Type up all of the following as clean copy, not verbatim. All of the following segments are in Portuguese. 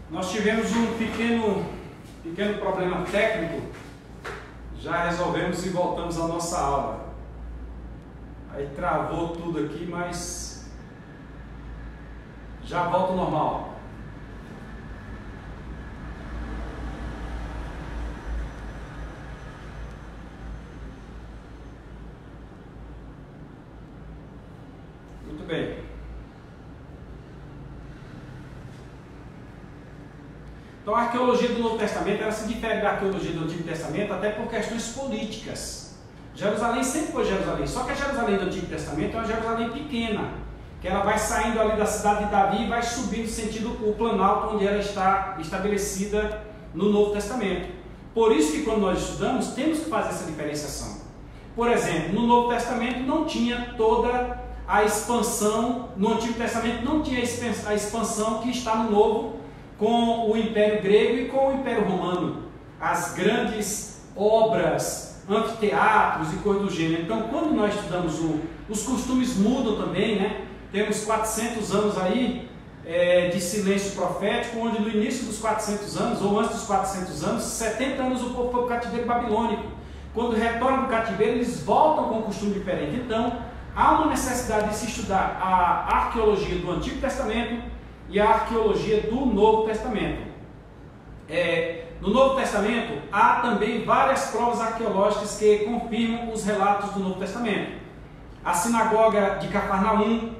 Nós tivemos um pequeno problema técnico, já resolvemos e voltamos à nossa aula. Aí travou tudo aqui, mas já volta ao normal. Muito bem. Então a arqueologia do Novo Testamento ela se difere da arqueologia do Antigo Testamento até por questões políticas. Jerusalém sempre foi Jerusalém, só que a Jerusalém do Antigo Testamento é uma Jerusalém pequena, que ela vai saindo ali da cidade de Davi e vai subindo sentido o planalto onde ela está estabelecida no Novo Testamento. Por isso que quando nós estudamos temos que fazer essa diferenciação. Por exemplo, no Novo Testamento não tinha toda a expansão, no Antigo Testamento não tinha a expansão que está no Novo, com o Império Grego e com o Império Romano, as grandes obras, anfiteatros e coisas do gênero. Então, quando nós estudamos os costumes mudam também, né? Temos 400 anos aí de silêncio profético, onde no início dos 400 anos, ou antes dos 400 anos, 70 anos o povo foi para o cativeiro babilônico. Quando retornam do cativeiro, eles voltam com um costume diferente. Então, há uma necessidade de se estudar a arqueologia do Antigo Testamento e a arqueologia do Novo Testamento. No Novo Testamento há também várias provas arqueológicas que confirmam os relatos do Novo Testamento. A sinagoga de Cafarnaum,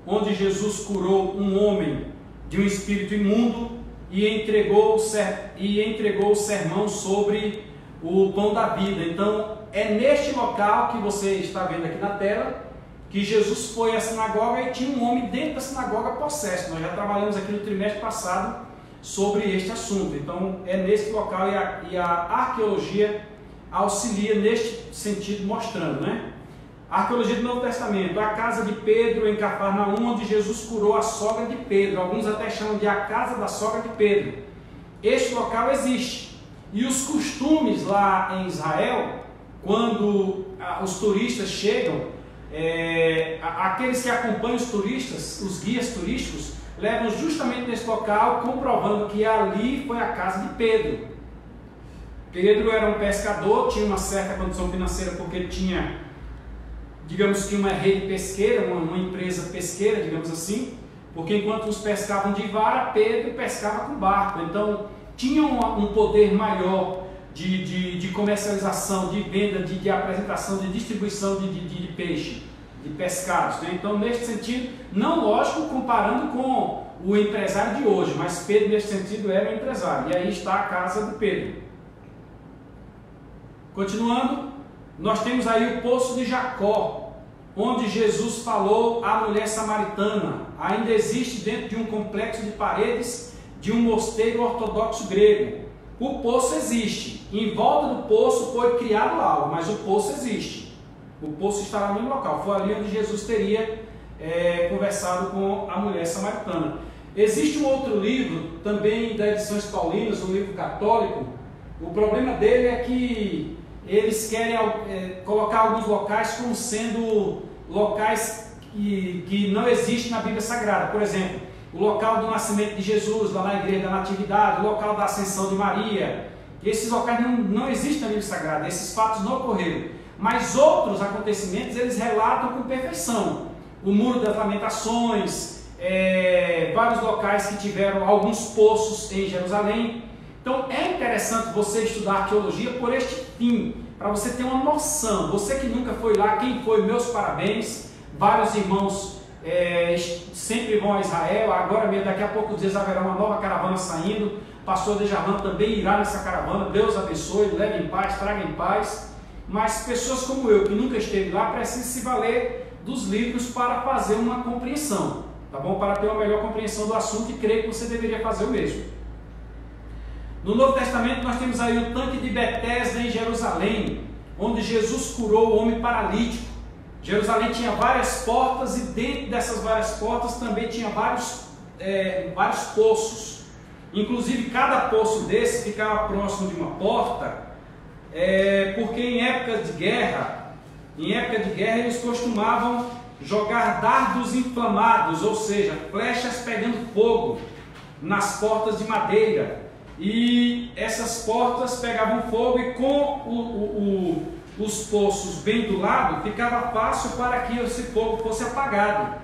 onde Jesus curou um homem de um espírito imundo e entregou o sermão sobre o pão da vida. Então é neste local que você está vendo aqui na tela que Jesus foi à sinagoga e tinha um homem dentro da sinagoga possesso. Nós já trabalhamos aqui no trimestre passado sobre este assunto. Então é nesse local e a arqueologia auxilia neste sentido, mostrando, né? A arqueologia do Novo Testamento, a casa de Pedro em Cafarnaum, onde Jesus curou a sogra de Pedro. Alguns até chamam de a casa da sogra de Pedro. Este local existe. E os costumes lá em Israel, quando os turistas chegam, aqueles que acompanham os turistas, os guias turísticos, levam justamente nesse local, comprovando que ali foi a casa de Pedro. Pedro era um pescador, tinha uma certa condição financeira porque tinha, digamos que uma rede pesqueira, uma empresa pesqueira, digamos assim, porque enquanto uns pescavam de vara, Pedro pescava com barco. Então tinha um poder maior de comercialização, de venda, de apresentação, de distribuição de peixe, de pescados, né? Então, neste sentido, não lógico comparando com o empresário de hoje, mas Pedro, neste sentido, era um empresário. E aí está a casa de Pedro. Continuando, nós temos aí o Poço de Jacó, onde Jesus falou à mulher samaritana. Ainda existe dentro de um complexo de paredes de um mosteiro ortodoxo grego. O poço existe, em volta do poço foi criado algo, mas o poço existe. O poço está lá no mesmo local, foi ali onde Jesus teria conversado com a mulher samaritana. Existe um outro livro, também da Edições Paulinas, um livro católico. O problema dele é que eles querem colocar alguns locais como sendo locais que não existem na Bíblia Sagrada. Por exemplo, o local do nascimento de Jesus, lá na Igreja da Natividade, o local da Ascensão de Maria. Esses locais não existem na Bíblia Sagrada, esses fatos não ocorreram. Mas outros acontecimentos eles relatam com perfeição. O Muro das Lamentações, vários locais que tiveram alguns poços em Jerusalém. Então é interessante você estudar arqueologia por este fim, para você ter uma noção. Você que nunca foi lá, quem foi, meus parabéns. Vários irmãos sempre vão a Israel, agora mesmo, daqui a poucos dias haverá uma nova caravana saindo, o pastor Dejavan também irá nessa caravana, Deus abençoe, leve em paz, traga em paz, mas pessoas como eu, que nunca esteve lá, precisam se valer dos livros para fazer uma compreensão, tá bom? Para ter uma melhor compreensão do assunto e creio que você deveria fazer o mesmo. No Novo Testamento nós temos aí o tanque de Betesda em Jerusalém, onde Jesus curou o homem paralítico. Jerusalém tinha várias portas e dentro dessas várias portas também tinha vários poços. Inclusive cada poço desse ficava próximo de uma porta, porque em época de guerra eles costumavam jogar dardos inflamados, ou seja, flechas pegando fogo. nas portas de madeira. E essas portas pegavam fogo e com os poços bem do lado, ficava fácil para que esse fogo fosse apagado.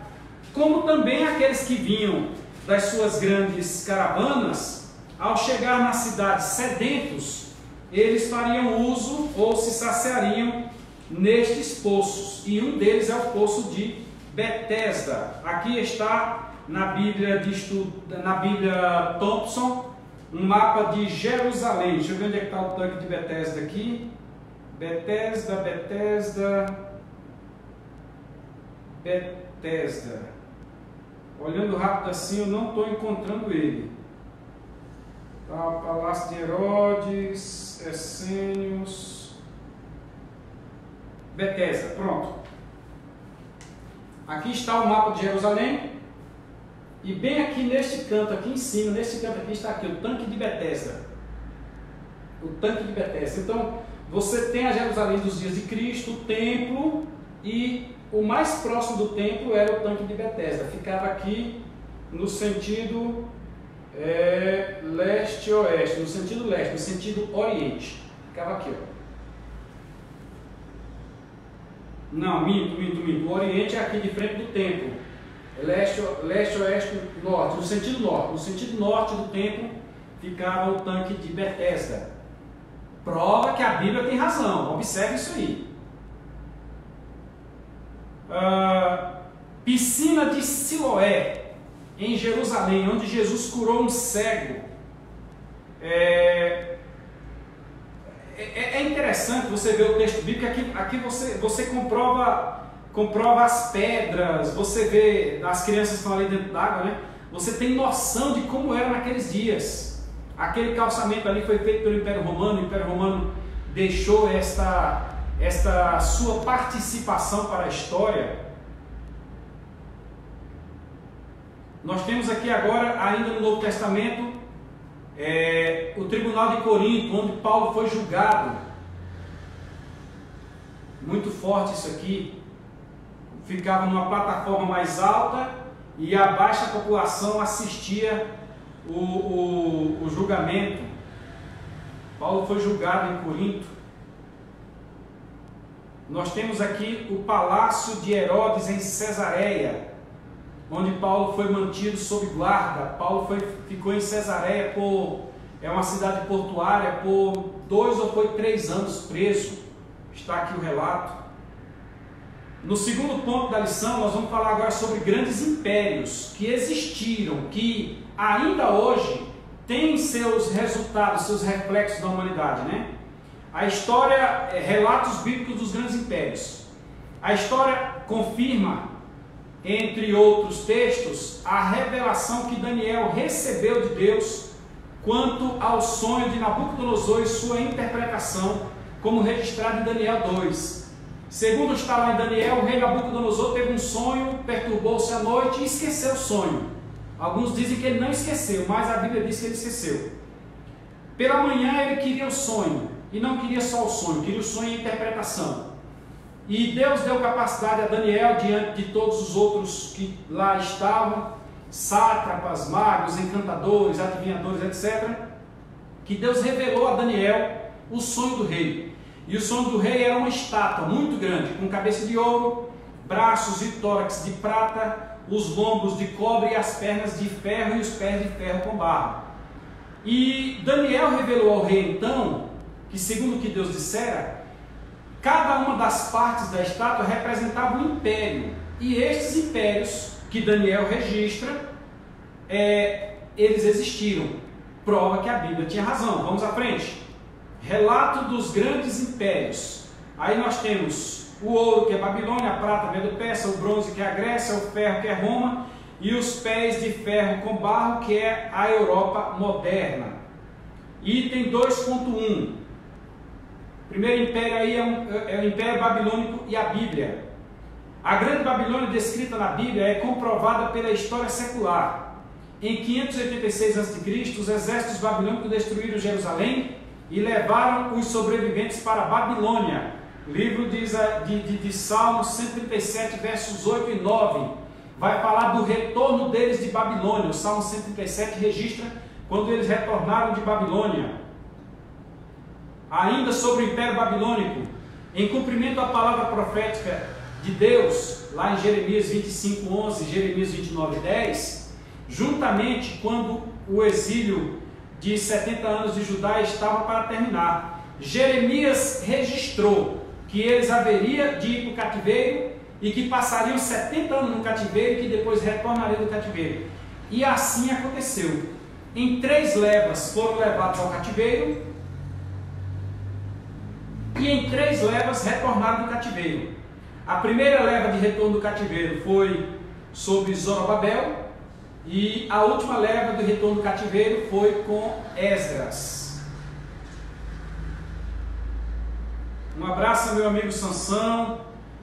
Como também aqueles que vinham das suas grandes caravanas, ao chegar na cidade sedentos, eles fariam uso ou se saciariam nestes poços. E um deles é o poço de Betesda. Aqui está na Bíblia Thompson, um mapa de Jerusalém. Deixa eu ver onde é que está o tanque de Betesda aqui. Betesda. Olhando rápido assim, eu não estou encontrando ele. Tá, Palácio de Herodes, Essênios, Betesda, pronto. Aqui está o mapa de Jerusalém. E bem aqui neste canto, aqui em cima, neste canto aqui está aqui o tanque de Betesda. O tanque de Betesda. Então, você tem a Jerusalém dos dias de Cristo, o templo, e o mais próximo do templo era o tanque de Betesda. Ficava aqui no sentido leste-oeste, no sentido leste, no sentido oriente. Ficava aqui, ó. Não, minto. O oriente é aqui de frente do templo. Leste, oeste, norte. No sentido norte. No sentido norte do templo ficava o tanque de Betesda. Prova que a Bíblia tem razão. Observe isso aí. Piscina de Siloé, em Jerusalém, onde Jesus curou um cego. É interessante você ver o texto bíblico. Aqui você comprova as pedras, você vê as crianças que estão ali dentro d'água, né? Você tem noção de como era naqueles dias. Aquele calçamento ali foi feito pelo Império Romano. O Império Romano deixou esta sua participação para a história. Nós temos aqui agora, ainda no Novo Testamento, o Tribunal de Corinto, onde Paulo foi julgado. Muito forte isso aqui. Ficava numa plataforma mais alta e a baixa população assistia o julgamento. Paulo foi julgado em Corinto. Nós temos aqui o Palácio de Herodes em Cesareia, onde Paulo foi mantido sob guarda. Paulo ficou em Cesareia é uma cidade portuária, por 2 ou 3 anos preso. Está aqui o relato. No segundo ponto da lição, nós vamos falar agora sobre grandes impérios que existiram, que ainda hoje têm seus resultados, seus reflexos na humanidade, né? A história, relatos bíblicos dos grandes impérios. A história confirma, entre outros textos, a revelação que Daniel recebeu de Deus quanto ao sonho de Nabucodonosor e sua interpretação, como registrado em Daniel 2. Segundo está lá em Daniel, o rei Nabucodonosor teve um sonho, perturbou-se à noite e esqueceu o sonho. Alguns dizem que ele não esqueceu, mas a Bíblia diz que ele esqueceu. Pela manhã ele queria o sonho, e não queria só o sonho, queria o sonho e a interpretação. E Deus deu capacidade a Daniel, diante de todos os outros que lá estavam, sátrapas, magos, encantadores, adivinhadores, etc., que Deus revelou a Daniel o sonho do rei. E o sonho do rei era uma estátua muito grande, com cabeça de ouro, braços e tórax de prata, os lombos de cobre e as pernas de ferro e os pés de ferro com barro. E Daniel revelou ao rei então, que segundo o que Deus dissera, cada uma das partes da estátua representava um império. E estes impérios que Daniel registra, eles existiram. Prova que a Bíblia tinha razão. Vamos à frente. Relato dos grandes impérios. Aí nós temos o ouro, que é Babilônia, a prata, Medo-Persa, o bronze, que é a Grécia, o ferro, que é Roma, e os pés de ferro com barro, que é a Europa moderna. Item 2.1. Primeiro império aí é o Império Babilônico e a Bíblia. A Grande Babilônia descrita na Bíblia é comprovada pela história secular. Em 586 a.C., os exércitos babilônicos destruíram Jerusalém e levaram os sobreviventes para a Babilônia. Livro de Salmos 137, versos 8 e 9. vai falar do retorno deles de Babilônia. O Salmo 137 registra quando eles retornaram de Babilônia. Ainda sobre o Império Babilônico, em cumprimento à palavra profética de Deus, lá em Jeremias 25:11, Jeremias 29:10, juntamente quando o exílio de 70 anos de Judá estava para terminar, Jeremias registrou que eles haveriam de ir para o cativeiro e que passariam 70 anos no cativeiro e que depois retornariam do cativeiro. E assim aconteceu. Em 3 levas foram levados ao cativeiro e em 3 levas retornaram do cativeiro. A primeira leva de retorno do cativeiro foi sobre Zorobabel e a última leva do retorno do cativeiro foi com Esdras. Um abraço ao meu amigo Sansão,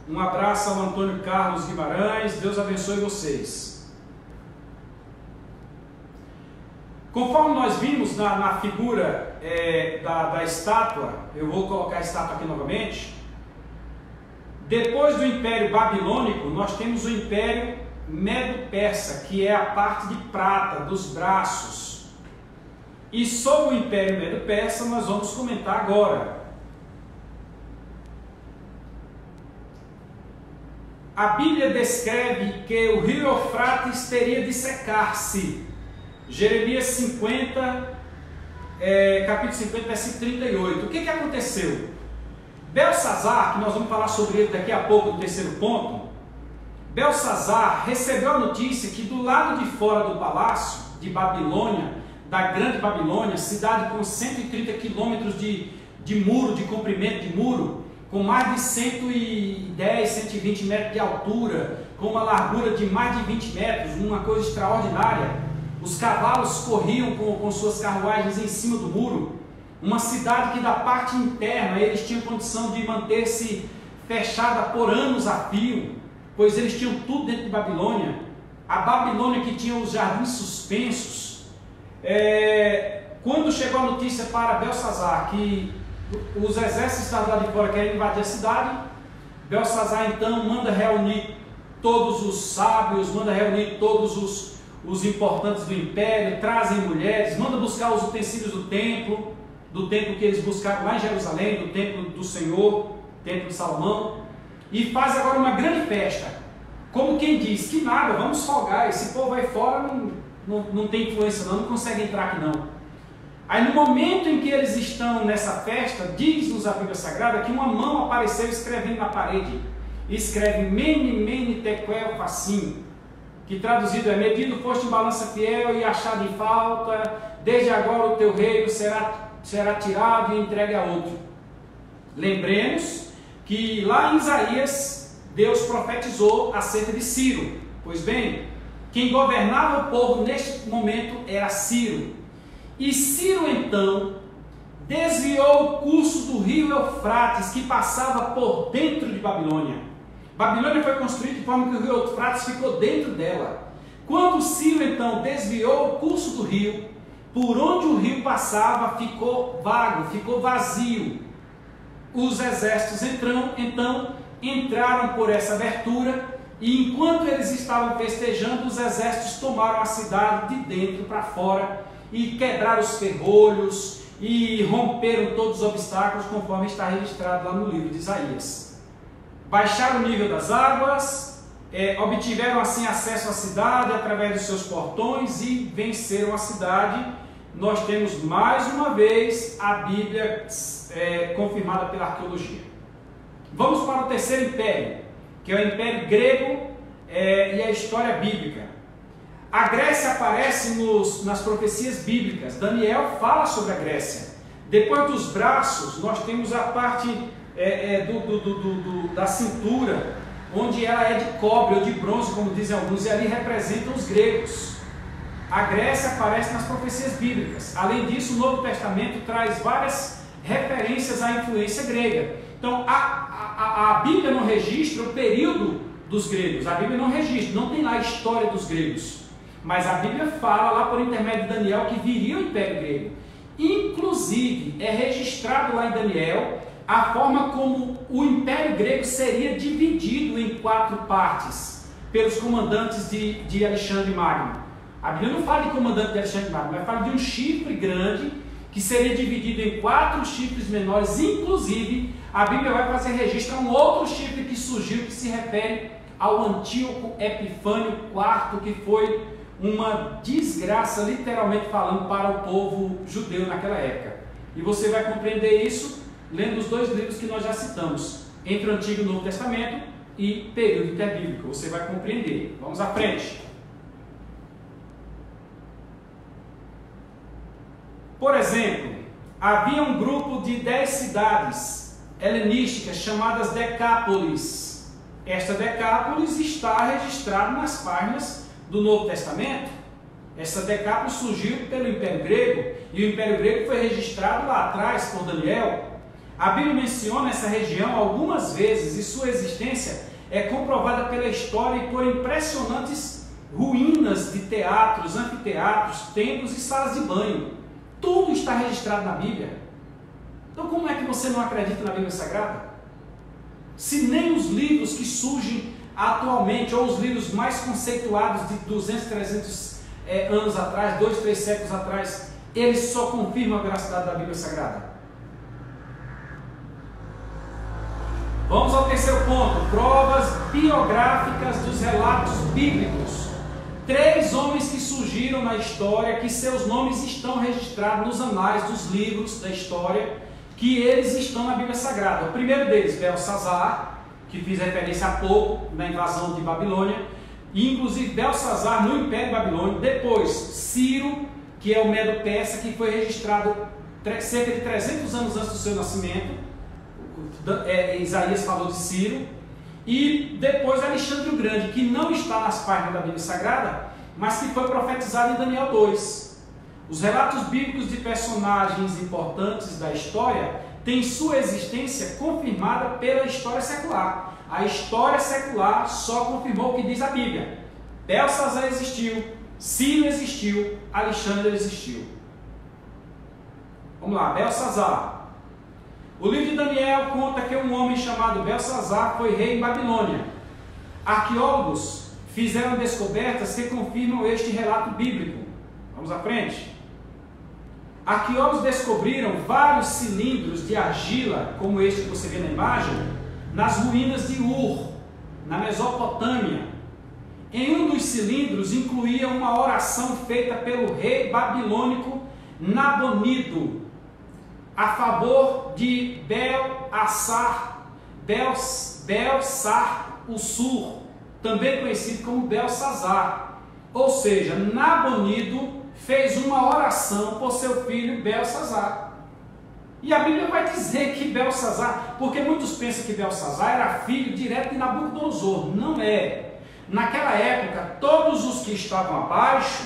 um abraço ao Antônio Carlos Guimarães, Deus abençoe vocês. Conforme nós vimos na figura da estátua, eu vou colocar a estátua aqui novamente. Depois do Império Babilônico, nós temos o Império Medo-Persa, que é a parte de prata dos braços. E sobre o Império Medo-Persa nós vamos comentar agora. A Bíblia descreve que o rio Eufrates teria de secar-se. Jeremias 50, capítulo 50, versículo 38. O que aconteceu? Belsazar, que nós vamos falar sobre ele daqui a pouco no terceiro ponto, Belsazar recebeu a notícia que do lado de fora do palácio de Babilônia, da grande Babilônia, cidade com 130 quilômetros de muro, de comprimento de muro, com mais de 110, 120 metros de altura, com uma largura de mais de 20 metros, uma coisa extraordinária. Os cavalos corriam com suas carruagens em cima do muro. Uma cidade que da parte interna eles tinham condição de manter-se fechada por anos a fio, pois eles tinham tudo dentro de Babilônia. A Babilônia que tinha os jardins suspensos. Quando chegou a notícia para Belsazar que os exércitos estavam lá de fora querendo invadir a cidade, Belsazar então manda reunir todos os sábios, manda reunir todos os importantes do império, trazem mulheres, manda buscar os utensílios do templo que eles buscaram lá em Jerusalém, do templo do Senhor, templo de Salomão, e faz agora uma grande festa, como quem diz, que nada, vamos folgar, esse povo aí fora não tem influência não consegue entrar aqui não. Aí no momento em que eles estão nessa festa, diz-nos a Bíblia Sagrada que uma mão apareceu escrevendo na parede, escreve Mene, Mene, Tekel, Facim, que traduzido é: medido foste em balança fiel e achado em falta, desde agora o teu reino será tirado e entregue a outro. Lembremos que lá em Isaías, Deus profetizou acerca de Ciro. Pois bem, quem governava o povo neste momento era Ciro. E Ciro então desviou o curso do rio Eufrates, que passava por dentro de Babilônia. Babilônia foi construída de forma que o rio Eufrates ficou dentro dela. Quando Ciro então desviou o curso do rio, por onde o rio passava ficou vago, ficou vazio. Os exércitos então entraram por essa abertura e enquanto eles estavam festejando, os exércitos tomaram a cidade de dentro para fora e quebraram os ferrolhos e romperam todos os obstáculos, conforme está registrado lá no livro de Isaías. Baixaram o nível das águas, obtiveram assim acesso à cidade através dos seus portões e venceram a cidade. Nós temos mais uma vez a Bíblia confirmada pela arqueologia. Vamos para o terceiro império, que é o Império Grego e a história bíblica. A Grécia aparece nas profecias bíblicas. Daniel fala sobre a Grécia. Depois dos braços, nós temos a parte da cintura, onde ela é de cobre ou de bronze, como dizem alguns, e ali representam os gregos. A Grécia aparece nas profecias bíblicas. Além disso, o Novo Testamento traz várias referências à influência grega. Então, a Bíblia não registra o período dos gregos. A Bíblia não registra, não tem lá a história dos gregos. Mas a Bíblia fala lá por intermédio de Daniel que viria o Império Grego. Inclusive, é registrado lá em Daniel a forma como o Império Grego seria dividido em 4 partes, pelos comandantes de Alexandre Magno. A Bíblia não fala de comandante de Alexandre Magno, mas fala de um chifre grande que seria dividido em 4 chifres menores. Inclusive, a Bíblia vai fazer registro a um outro chifre que surgiu, que se refere ao Antíoco Epifânio IV, que foi uma desgraça, literalmente falando, para o povo judeu naquela época. E você vai compreender isso lendo os 2 livros que nós já citamos, entre o Antigo e o Novo Testamento e período interbíblico. Você vai compreender. Vamos à frente. Por exemplo, havia um grupo de 10 cidades helenísticas chamadas Decápolis. Esta Decápolis está registrada nas páginas do Novo Testamento. Essa Decápolis surgiu pelo Império Grego, e o Império Grego foi registrado lá atrás por Daniel. A Bíblia menciona essa região algumas vezes e sua existência é comprovada pela história e por impressionantes ruínas de teatros, anfiteatros, templos e salas de banho. Tudo está registrado na Bíblia. Então como é que você não acredita na Bíblia Sagrada? Se nem os livros que surgem atualmente, ou os livros mais conceituados de 200, 300 anos atrás, 2, 3 séculos atrás, eles só confirmam a veracidade da Bíblia Sagrada. Vamos ao terceiro ponto: provas biográficas dos relatos bíblicos. 3 homens que surgiram na história, que seus nomes estão registrados nos anais dos livros da história, que eles estão na Bíblia Sagrada. O primeiro deles, Belsazar, que fiz referência há pouco na invasão de Babilônia, e inclusive Belsazar no Império Babilônico. Depois, Ciro, que é o Medo-Persa, que foi registrado cerca de 300 anos antes do seu nascimento. Isaías falou de Ciro. E depois Alexandre o Grande, que não está nas páginas da Bíblia Sagrada, mas que foi profetizado em Daniel 2. Os relatos bíblicos de personagens importantes da história têm sua existência confirmada pela história secular. A história secular só confirmou o que diz a Bíblia. Belsazar existiu, Ciro existiu, Alexandre existiu. Vamos lá, Belsazar. O livro de Daniel conta que um homem chamado Belsazar foi rei em Babilônia. Arqueólogos fizeram descobertas que confirmam este relato bíblico. Vamos à frente. Arqueólogos descobriram vários cilindros de argila, como este que você vê na imagem, nas ruínas de Ur, na Mesopotâmia. Em um dos cilindros incluía uma oração feita pelo rei babilônico Nabonido a favor de Belsar-Ussur, também conhecido como Belsazar. Ou seja, Nabonido fez uma oração por seu filho Belsazar. E a Bíblia vai dizer que Belsazar, porque muitos pensam que Belsazar era filho direto de Nabucodonosor. Não é. Naquela época, todos os que estavam abaixo,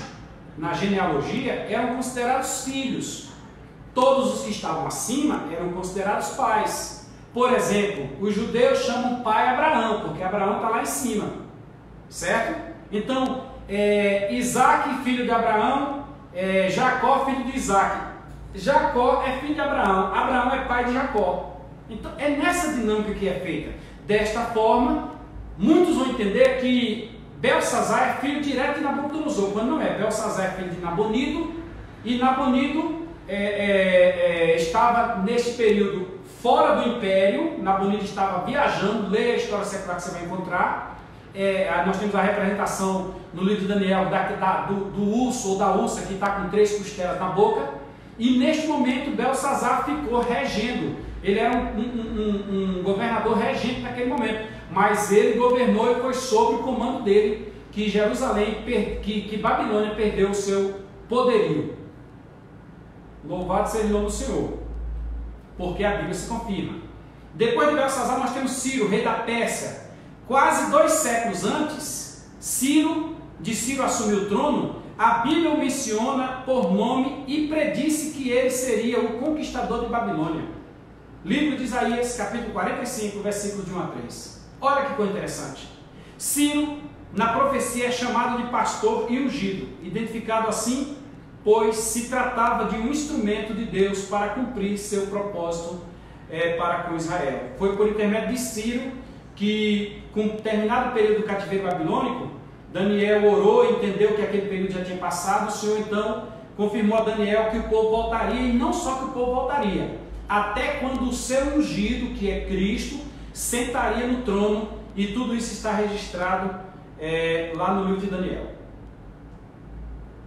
na genealogia, eram considerados filhos. Todos os que estavam acima eram considerados pais. Por exemplo, os judeus chamam pai Abraão, porque Abraão está lá em cima, certo? Então, Isaac, filho de Abraão, Jacó, filho de Isaac. Jacó é filho de Abraão, Abraão é pai de Jacó. Então, é nessa dinâmica que é feita. Desta forma, muios vão entender que Belsazar é filho direto de Nabucodonosor, quando não é. Belsazar é filho de Nabonido, e Nabonido estava neste período fora do império. Nabonido estava viajando. Leia a história secular que você vai encontrar. Nós temos a representação no livro de Daniel do urso ou da ursa que está com 3 costelas na boca. E neste momento Belsazar ficou regendo. Ele era um governador regente naquele momento, mas ele governou e foi sob o comando dele que que Babilônia perdeu o seu poderio. Louvado seja o nome do Senhor, porque a Bíblia se confirma. Depois de Belsazar nós temos Ciro, rei da Pérsia. Quase 2 séculos antes Ciro assumiu o trono, a Bíblia o menciona por nome e predisse que ele seria o conquistador de Babilônia. Livro de Isaías, capítulo 45, versículos de 1 a 3. Olha que coisa interessante. Ciro, na profecia, é chamado de pastor e ungido, identificado assim, pois se tratava de um instrumento de Deus para cumprir seu propósito para com Israel. Foi por intermédio de Ciro que, com terminado o período do cativeiro babilônico, Daniel orou, entendeu que aquele período já tinha passado, o Senhor então confirmou a Daniel que o povo voltaria, e não só que o povo voltaria, até quando o seu ungido, que é Cristo, sentaria no trono, e tudo isso está registrado lá no livro de Daniel.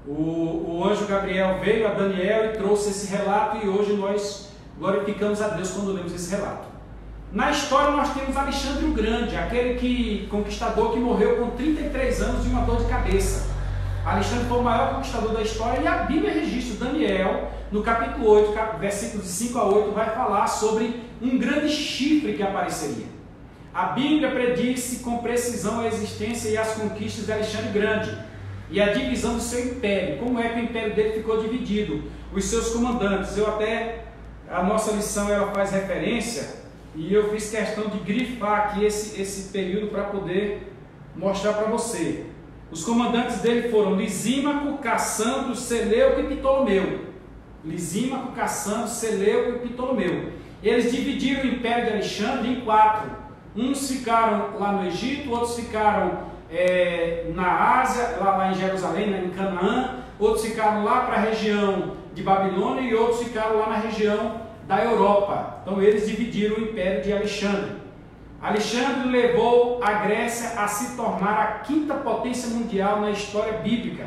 O anjo Gabriel veio a Daniel e trouxe esse relato, e hoje nós glorificamos a Deus quando lemos esse relato. Na história nós temos Alexandre o Grande, aquele conquistador que morreu com 33 anos de uma dor de cabeça. Alexandre foi o maior conquistador da história, e a Bíblia registra. Daniel, no capítulo 8, versículos de 5 a 8, vai falar sobre um grande chifre que apareceria. A Bíblia predisse com precisão a existência e as conquistas de Alexandre o Grande e a divisão do seu império. Como é que o império dele ficou dividido? Os seus comandantes. A nossa lição ela faz referência, e eu fiz questão de grifar aqui esse período para poder mostrar para você. Os comandantes dele foram Lisímaco, Cassandro, Seleuco e Ptolomeu. Lisímaco, Cassandro, Seleuco e Ptolomeu. Eles dividiram o império de Alexandre em 4. Uns ficaram lá no Egito, outros ficaram na Ásia, lá em Jerusalém, em Canaã. Outros ficaram lá para a região de Babilônia, e outros ficaram lá na região da Europa. Então eles dividiram o império de Alexandre. Alexandre levou a Grécia a se tornar a quinta potência mundial na história bíblica,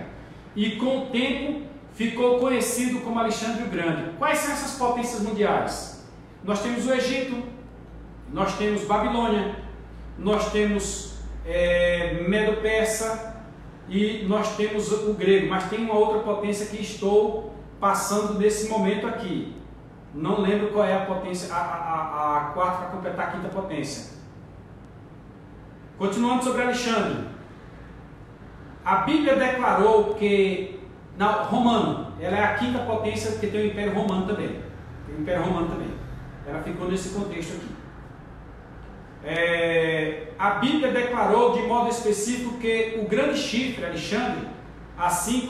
e com o tempo ficou conhecido como Alexandre o Grande. Quais são essas potências mundiais? Nós temos o Egito, nós temos Babilônia, nós temos Medo-Persa, e nós temos o grego, mas tem uma outra potência que estou passando nesse momento aqui. Não lembro qual é a potência, a quarta para completar a quinta potência. Continuando sobre Alexandre. A Bíblia declarou que romano, ela é a quinta potência, porque tem o Império Romano também. Tem o Império Romano também. Ela ficou nesse contexto aqui. A Bíblia declarou de modo específico que o grande chifre, Alexandre, assim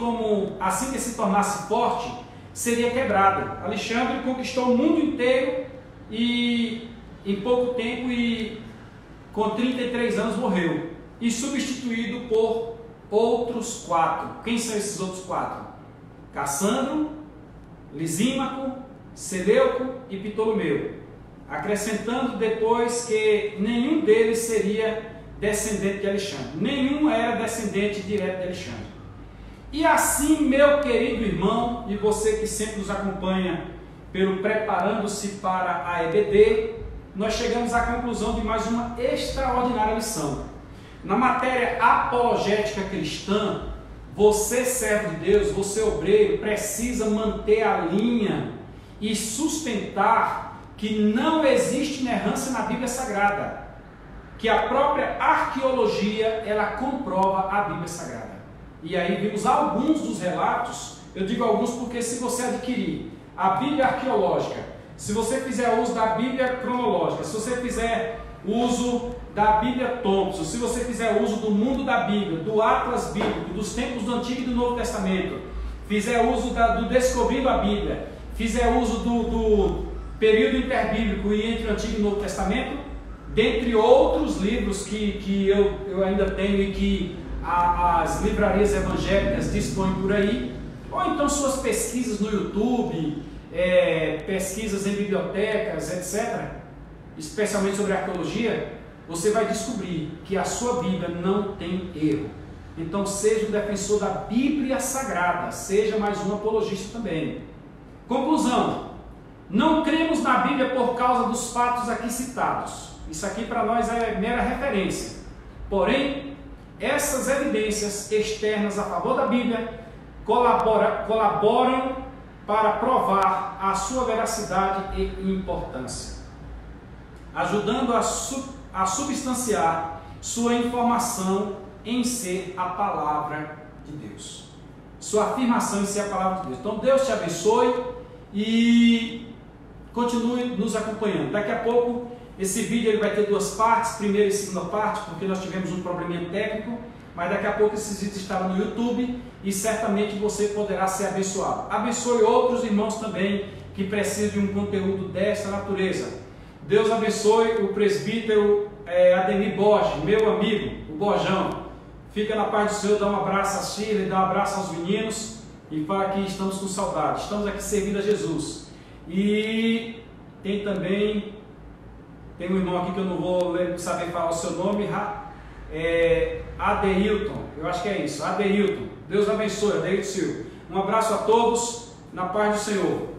que se tornasse forte, seria quebrado. Alexandre conquistou o mundo inteiro e em pouco tempo, e com 33 anos morreu, e substituído por outros 4. Quem são esses outros 4? Cassandro, Lisímaco, Seleuco e Ptolomeu, acrescentando depois que nenhum deles seria descendente de Alexandre. Nenhum era descendente direto de Alexandre. E assim, meu querido irmão, e você que sempre nos acompanha pelo Preparando-se para a EBD, nós chegamos à conclusão de mais uma extraordinária lição. Na matéria apologética cristã, você, servo de Deus, você, obreiro, precisa manter a linha e sustentar que não existe inerrância na Bíblia Sagrada, que a própria arqueologia ela comprova a Bíblia Sagrada. E aí vimos alguns dos relatos. Eu digo alguns porque se você adquirir a Bíblia arqueológica, se você fizer uso da Bíblia cronológica, se você fizer uso da Bíblia Thompson, se você fizer uso do Mundo da Bíblia, do Atlas Bíblico, dos tempos do Antigo e do Novo Testamento, fizer uso do Descobrindo a Bíblia, fizer uso do período interbíblico e entre o Antigo e o Novo Testamento, dentre outros livros que eu ainda tenho e que as livrarias evangélicas dispõem por aí, ou então suas pesquisas no YouTube, pesquisas em bibliotecas, etc., especialmente sobre arqueologia, você vai descobrir que a sua Bíblia não tem erro. Então seja um defensor da Bíblia Sagrada, seja mais um apologista também. Conclusão: não cremos na Bíblia por causa dos fatos aqui citados. Isso aqui para nós é mera referência. Porém, essas evidências externas a favor da Bíblia colaboram para provar a sua veracidade e importância, ajudando a substanciar sua informação em ser a palavra de Deus. Sua afirmação em ser a palavra de Deus. Então Deus te abençoe e continue nos acompanhando. Daqui a pouco esse vídeo ele vai ter 2 partes, primeira e segunda parte, porque nós tivemos um probleminha técnico, mas daqui a pouco esses vídeos estarão no YouTube e certamente você poderá ser abençoado. Abençoe outros irmãos também que precisam de um conteúdo dessa natureza. Deus abençoe o presbítero Ademir Borges, meu amigo, o Borjão. Fica na paz do Senhor, dá um abraço a Shirley, dá um abraço aos meninos e fala que estamos com saudade, estamos aqui servindo a Jesus. E tem também, tem um irmão aqui que eu não vou saber falar o seu nome, Adeilton, eu acho que é isso, Adeilton. Deus abençoe, Adeilton Silva. Um abraço a todos, na paz do Senhor.